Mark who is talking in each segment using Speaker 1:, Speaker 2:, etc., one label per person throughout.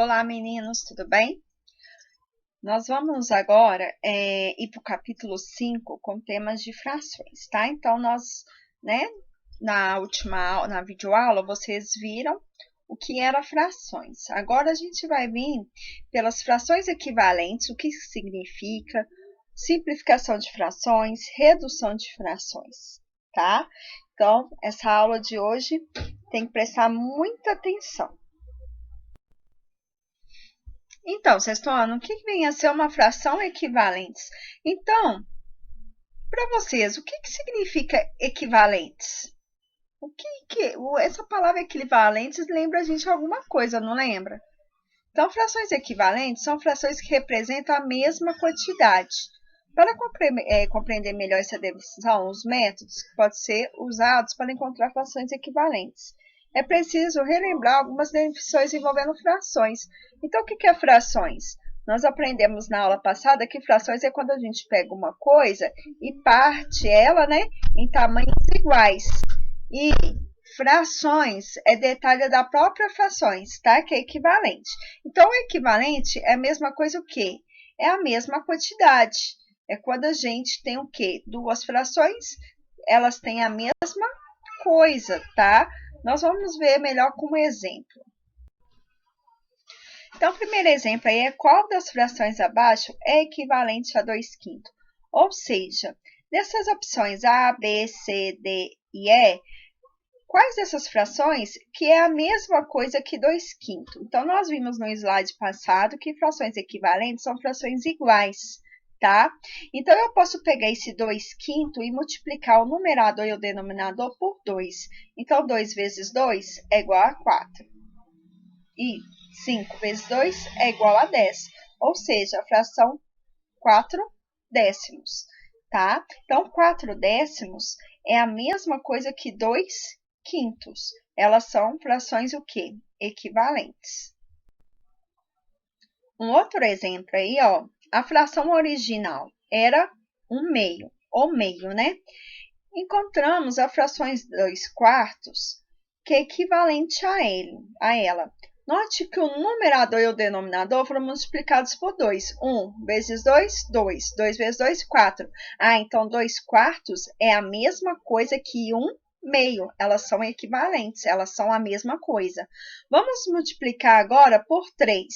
Speaker 1: Olá, meninos, tudo bem? Nós vamos agora ir para o capítulo 5 com temas de frações, tá? Então, na videoaula, vocês viram o que era frações. Agora, a gente vai vir pelas frações equivalentes, o que significa, simplificação de frações, redução de frações, tá? Então, essa aula de hoje tem que prestar muita atenção. Então, sexto ano, o que vem a ser uma fração equivalentes? Então, para vocês, o que significa equivalentes? Essa palavra equivalentes lembra a gente alguma coisa, não lembra? Então, frações equivalentes são frações que representam a mesma quantidade. Para compreender melhor essa definição, os métodos que podem ser usados para encontrar frações equivalentes. É preciso relembrar algumas definições envolvendo frações. Então, o que é frações? Nós aprendemos na aula passada que frações é quando a gente pega uma coisa e parte ela, em tamanhos iguais. E frações é detalhe da própria frações, tá? Que é equivalente. Então, o equivalente é a mesma coisa o quê? É a mesma quantidade. É quando a gente tem o quê? Duas frações, elas têm a mesma coisa, tá? Nós vamos ver melhor como exemplo. Então, o primeiro exemplo aí é qual das frações abaixo é equivalente a 2/5. Ou seja, dessas opções A, B, C, D e E, quais dessas frações que é a mesma coisa que 2/5? Então, nós vimos no slide passado que frações equivalentes são frações iguais, tá? Então, eu posso pegar esse 2/5 e multiplicar o numerador e o denominador por 2. Então, 2 vezes 2 é igual a 4. E 5 vezes 2 é igual a 10. Ou seja, a fração 4 décimos, tá? Então, 4 décimos é a mesma coisa que 2/5. Elas são frações o quê? Equivalentes. Um outro exemplo aí, ó. A fração original era 1/2, ou meio, né? Encontramos a frações 2/4, que é equivalente a ela. Note que o numerador e o denominador foram multiplicados por 2. 1 vezes 2, 2. 2 vezes 2, 4. Então 2/4 é a mesma coisa que 1/2. Elas são equivalentes, elas são a mesma coisa. Vamos multiplicar agora por 3.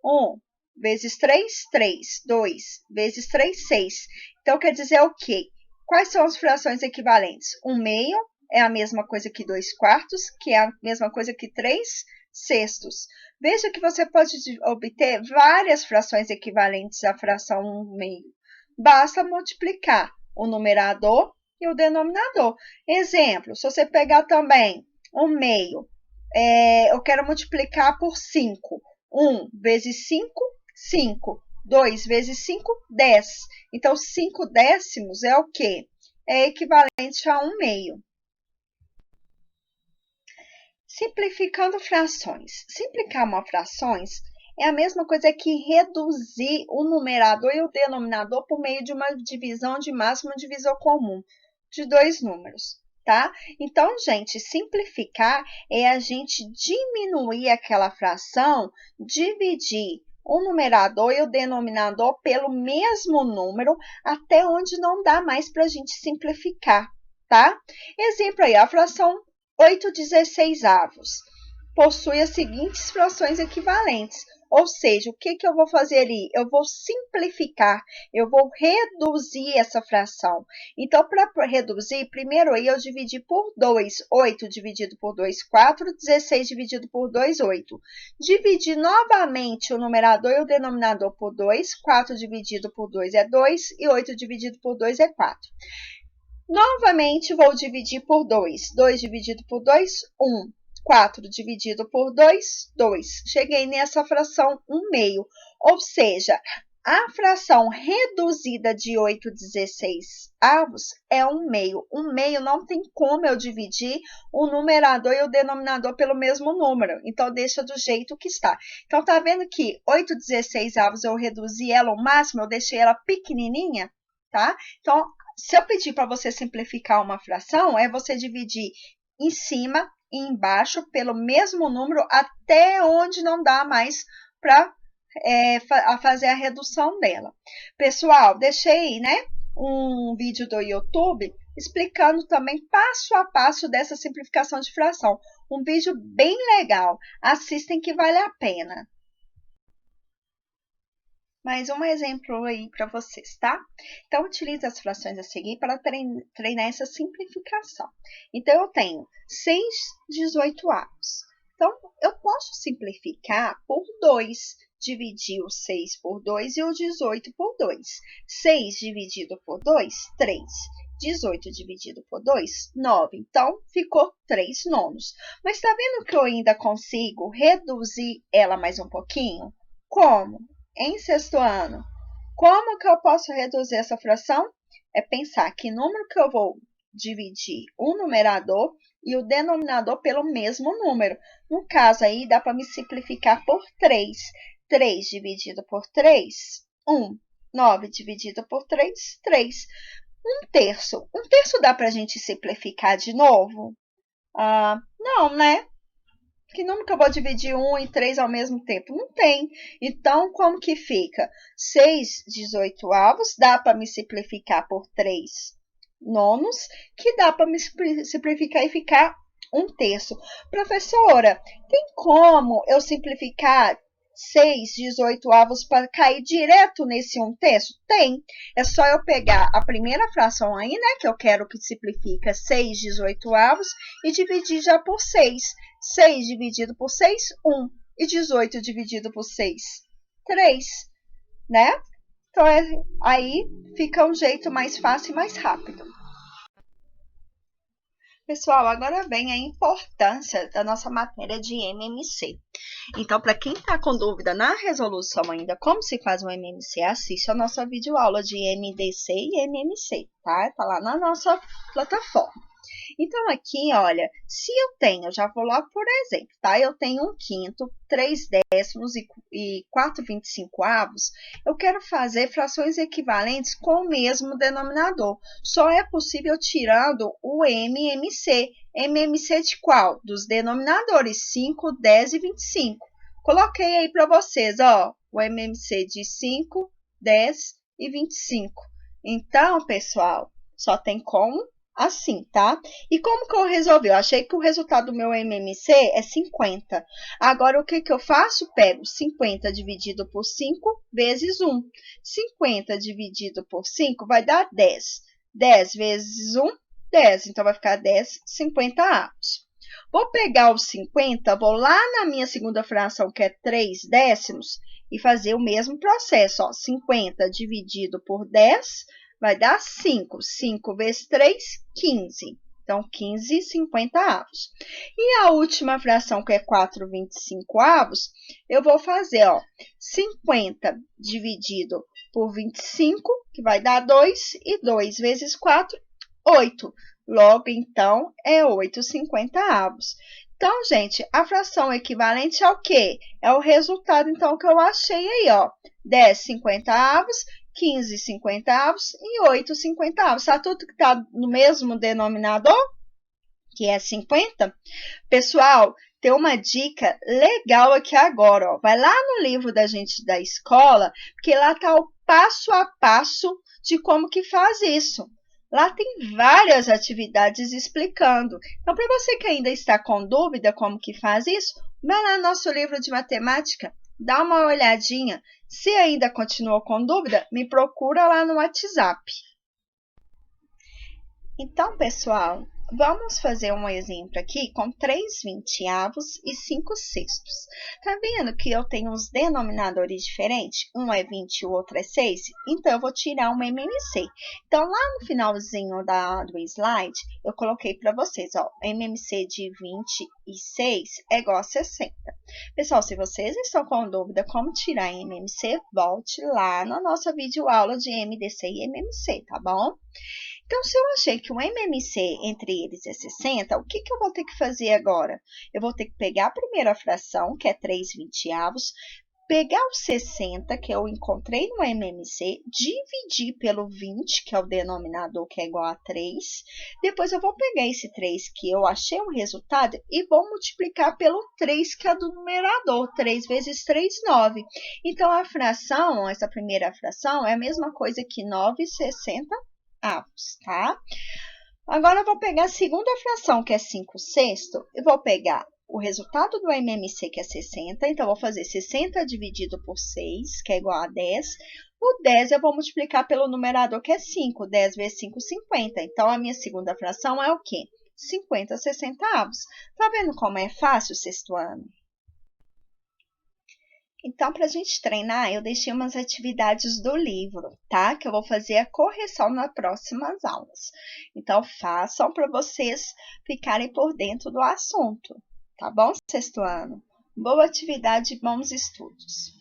Speaker 1: 1 vezes 3, 3. 2 vezes 3, 6. Então, quer dizer o quê? Quais são as frações equivalentes? 1/2 é a mesma coisa que 2/4, que é a mesma coisa que 3/6. Veja que você pode obter várias frações equivalentes à fração 1/2. Basta multiplicar o numerador e o denominador. Exemplo, se você pegar também 1/2, eu quero multiplicar por 5. 1 vezes 5, 5. 2 vezes 5, 10. Então, 5 décimos é o quê? É equivalente a 1/2. Simplificando frações. Simplificar uma frações é a mesma coisa que reduzir o numerador e o denominador por meio de uma divisão de máximo divisor comum de dois números, tá? Então, gente, simplificar é a gente diminuir aquela fração, dividir o numerador e o denominador pelo mesmo número, até onde não dá mais para a gente simplificar, tá? Exemplo aí, a fração 8/16 possui as seguintes frações equivalentes. Ou seja, o que eu vou fazer ali? Eu vou simplificar, eu vou reduzir essa fração. Então, para reduzir, primeiro aí eu dividi por 2. 8 dividido por 2, 4. 16 dividido por 2, 8. Dividi novamente o numerador e o denominador por 2. 4 dividido por 2 é 2 e 8 dividido por 2 é 4. Novamente, vou dividir por 2. 2 dividido por 2, 1. 4 dividido por 2, 2. Cheguei nessa fração 1/2. Ou seja, a fração reduzida de 8/16 é 1/2. 1/2 não tem como eu dividir o numerador e o denominador pelo mesmo número. Então, deixa do jeito que está. Então, tá vendo que 8/16 eu reduzi ela ao máximo, eu deixei ela pequenininha, tá? Então, se eu pedir para você simplificar uma fração, é você dividir em cima e embaixo pelo mesmo número até onde não dá mais para fazer a redução dela. Pessoal, deixei, né, um vídeo do YouTube explicando também passo a passo dessa simplificação de fração. Um vídeo bem legal. Assistem que vale a pena. Mais um exemplo aí para vocês, tá? Então, utilize as frações a seguir para treinar essa simplificação. Então, eu tenho 6/18. Então, eu posso simplificar por 2. Dividir o 6 por 2 e o 18 por 2. 6 dividido por 2, 3. 18 dividido por 2, 9. Então, ficou 3 nonos. Mas tá vendo que eu ainda consigo reduzir ela mais um pouquinho? Como? Em sexto ano. Como que eu posso reduzir essa fração? É pensar que número que eu vou dividir o numerador e o denominador pelo mesmo número. No caso aí, dá para me simplificar por 3. 3 dividido por 3, 1. 9 dividido por 3, 3. 1/3. 1/3 dá para a gente simplificar de novo? Não, né? Que número que eu vou dividir 1 e 3 ao mesmo tempo? Não tem. Então, como que fica? 6/18 dá para me simplificar por 3 nonos, que dá para me simplificar e ficar 1/3. Professora, tem como eu simplificar 6/18 para cair direto nesse 1/3? Tem. É só eu pegar a primeira fração aí, né, que eu quero que simplifica 6/18 e dividir já por 6. 6 dividido por 6, 1. E 18 dividido por 6, 3, né? Então, aí fica um jeito mais fácil e mais rápido. Pessoal, agora vem a importância da nossa matéria de MMC. Então, para quem está com dúvida na resolução ainda, como se faz um MMC, assiste a nossa videoaula de MDC e MMC, tá? Tá lá na nossa plataforma. Então, aqui, olha, se eu tenho, já vou lá por exemplo, tá? Eu tenho 1/5, 3/10 e 4/25, eu quero fazer frações equivalentes com o mesmo denominador. Só é possível tirando o MMC. MMC de qual? Dos denominadores 5, 10 e 25. Coloquei aí para vocês, ó, o MMC de 5, 10 e 25. Então, pessoal, só tem como assim, tá? E como que eu resolvi? Eu achei que o resultado do meu MMC é 50. Agora, o que que eu faço? Pego 50 dividido por 5 vezes 1. 50 dividido por 5 vai dar 10. 10 vezes 1, 10. Então, vai ficar 10/50. Vou pegar os 50, vou lá na minha segunda fração, que é 3/10, e fazer o mesmo processo. Ó, 50 dividido por 10 vai dar 5. 5 vezes 3, 15. Então, 15/50. E a última fração, que é 4/25, eu vou fazer, ó, 50 dividido por 25, que vai dar 2, e 2 vezes 4, 8. Logo, então, é 8/50. Então, gente, a fração equivalente é o quê? É o resultado, então, que eu achei aí, ó. 10/50, 15/50 e 8/50. Tá tudo que está no mesmo denominador, que é 50? Pessoal, tem uma dica legal aqui agora, ó. Vai lá no livro da gente da escola, porque lá está o passo a passo de como que faz isso. Lá tem várias atividades explicando. Então, para você que ainda está com dúvida como que faz isso, vai lá no nosso livro de matemática, dá uma olhadinha. Se ainda continuou com dúvida, me procura lá no WhatsApp. Então, pessoal, vamos fazer um exemplo aqui com 3/20 e 5/6. Tá vendo que eu tenho uns denominadores diferentes? Um é 20 e o outro é 6? Então, eu vou tirar um MMC. Então, lá no finalzinho do slide, eu coloquei para vocês, ó, MMC de 26 é igual a 60. Pessoal, se vocês estão com dúvida como tirar MMC, volte lá na nossa videoaula de MDC e MMC, tá bom? Então, se eu achei que o MMC entre eles é 60, o que que eu vou ter que fazer agora? Eu vou ter que pegar a primeira fração, que é 3/20, pegar os 60, que eu encontrei no MMC, dividir pelo 20, que é o denominador, que é igual a 3. Depois eu vou pegar esse 3, que eu achei um resultado, e vou multiplicar pelo 3, que é do numerador. 3 vezes 3, 9. Então, a fração, essa primeira fração, é a mesma coisa que 9/60, tá? Agora, eu vou pegar a segunda fração, que é 5/6, e vou pegar o resultado do MMC, que é 60, então, eu vou fazer 60 dividido por 6, que é igual a 10. O 10 eu vou multiplicar pelo numerador, que é 5. 10 vezes 5, 50. Então, a minha segunda fração é o quê? 50/60. Tá vendo como é fácil o sexto ano? Então, para a gente treinar, eu deixei umas atividades do livro, tá? Que eu vou fazer a correção nas próximas aulas. Então, façam para vocês ficarem por dentro do assunto, tá bom, sexto ano? Boa atividade e bons estudos!